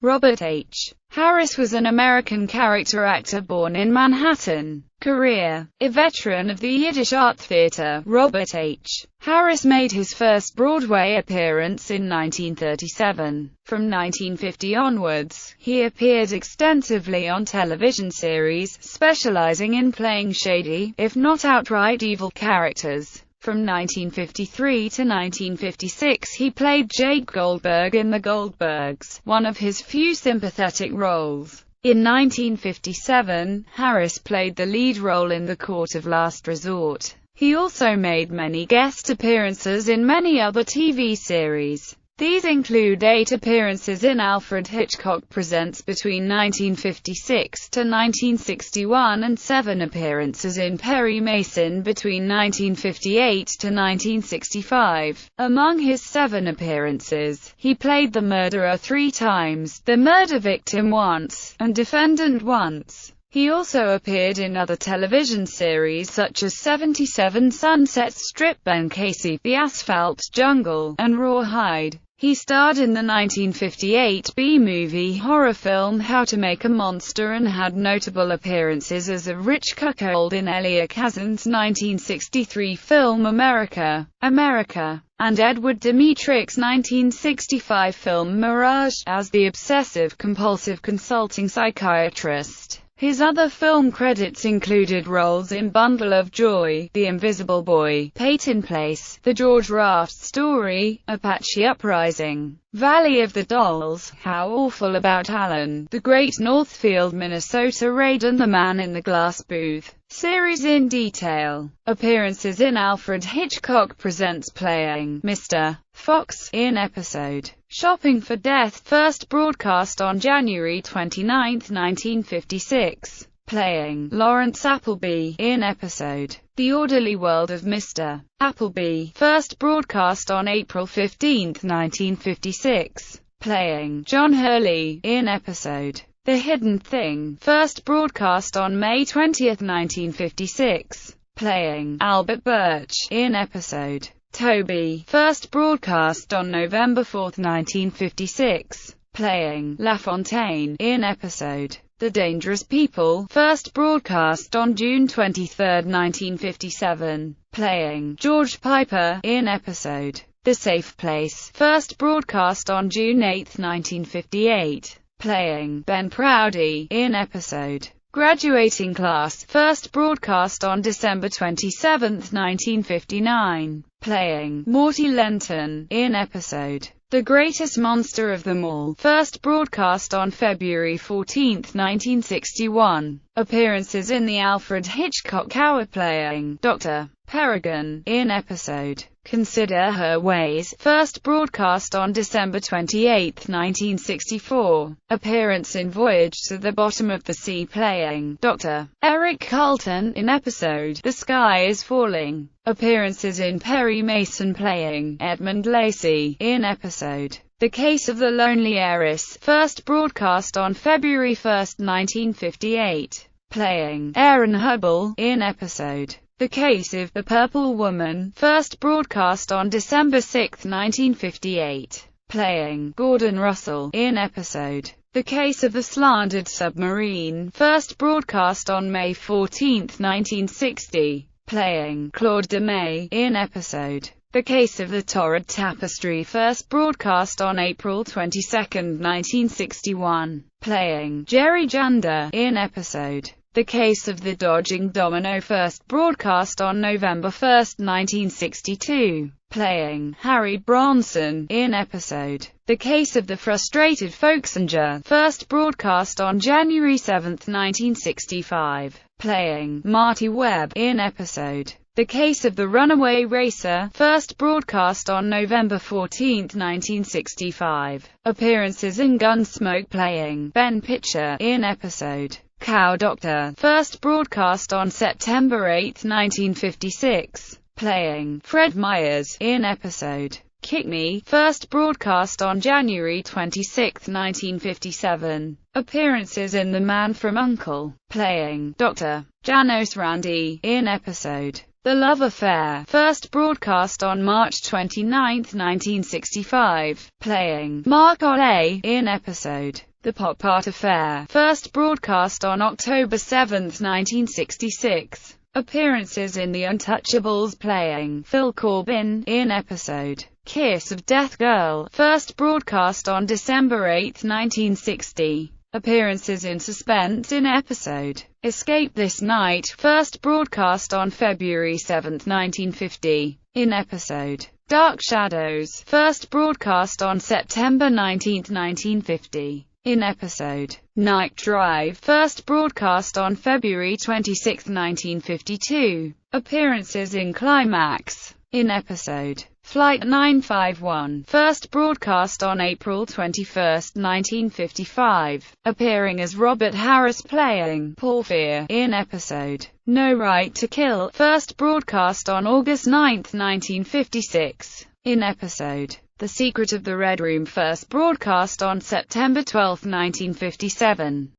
Robert H. Harris was an American character actor born in Manhattan. Career. A veteran of the Yiddish Art Theater, Robert H. Harris made his first Broadway appearance in 1937. From 1950 onwards, he appeared extensively on television series, specializing in playing shady, if not outright evil characters. From 1953 to 1956 he played Jake Goldberg in The Goldbergs, one of his few sympathetic roles. In 1957, Harris played the lead role in The Court of Last Resort. He also made many guest appearances in many other TV series. These include 8 appearances in Alfred Hitchcock Presents between 1956 to 1961 and 7 appearances in Perry Mason between 1958 to 1965. Among his 7 appearances, he played the murderer 3 times, the murder victim once, and defendant once. He also appeared in other television series such as 77 Sunset Strip, Ben Casey, The Asphalt Jungle, and Rawhide. He starred in the 1958 B-movie horror film How to Make a Monster and had notable appearances as a rich cuckold in Elia Kazan's 1963 film America, and Edward Dmytryk's 1965 film Mirage, as the obsessive-compulsive consulting psychiatrist. His other film credits included roles in Bundle of Joy, The Invisible Boy, Peyton Place, The George Raft Story, Apache Uprising, Valley of the Dolls, How Awful About Alan, The Great Northfield Minnesota Raid and The Man in the Glass Booth. Series in detail. Appearances in Alfred Hitchcock Presents playing Mr. Fox in episode Shopping for Death, first broadcast on January 29, 1956. Playing Lawrence Appleby in episode The Orderly World of Mr. Appleby, first broadcast on April 15, 1956. Playing John Hurley in episode The Hidden Thing, first broadcast on May 20, 1956. Playing Albert Birch in episode Toby, first broadcast on November 4, 1956. Playing LaFontaine in episode The Dangerous People, first broadcast on June 23, 1957. Playing George Piper in episode The Safe Place, first broadcast on June 8, 1958. Playing Ben Proudy in episode Graduating Class, first broadcast on December 27, 1959. Playing Morty Lenton in episode The Greatest Monster of Them All, first broadcast on February 14, 1961. Appearances in the Alfred Hitchcock Hour, playing Dr. Peregrine in episode Consider Her Ways, first broadcast on December 28, 1964. Appearance in Voyage to the Bottom of the Sea, playing Dr. Eric Carlton in episode The Sky is Falling. Appearances in Perry Mason, playing Edmund Lacey in episode The Case of the Lonely Heiress, first broadcast on February 1, 1958. Playing Aaron Hubble in episode The Case of the Purple Woman, first broadcast on December 6, 1958. Playing Gordon Russell in episode The Case of the Slandered Submarine, first broadcast on May 14, 1960. Playing Claude DeMay in episode The Case of the Torrid Tapestry, first broadcast on April 22, 1961. Playing Jerry Jander in episode The Case of the Dodging Domino, first broadcast on November 1, 1962. Playing Harry Bronson in episode The Case of the Frustrated Folksonger, first broadcast on January 7, 1965. Playing Marty Webb in episode The Case of the Runaway Racer, first broadcast on November 14, 1965. Appearances in Gunsmoke, playing Ben Pitcher in episode Cow Doctor, first broadcast on September 8, 1956. Playing Fred Myers in episode Kick Me, first broadcast on January 26, 1957. Appearances in The Man from U.N.C.L.E., playing Dr. Janos Randi in episode The Love Affair, first broadcast on March 29, 1965. Playing Mark Olay in episode The Pop Art Affair, first broadcast on October 7, 1966. Appearances in The Untouchables playing Phil Corbin in episode Kiss of Death Girl, first broadcast on December 8, 1960. Appearances in Suspense in episode Escape This Night, first broadcast on February 7, 1950. In episode Dark Shadows, first broadcast on September 19, 1950. In episode Night Drive, first broadcast on February 26, 1952. Appearances in Climax. In episode Flight 951, first broadcast on April 21, 1955. Appearing as Robert Harris playing Paul Fear in episode No Right to Kill, first broadcast on August 9, 1956. In episode The Secret of the Red Room, first broadcast on September 12, 1957.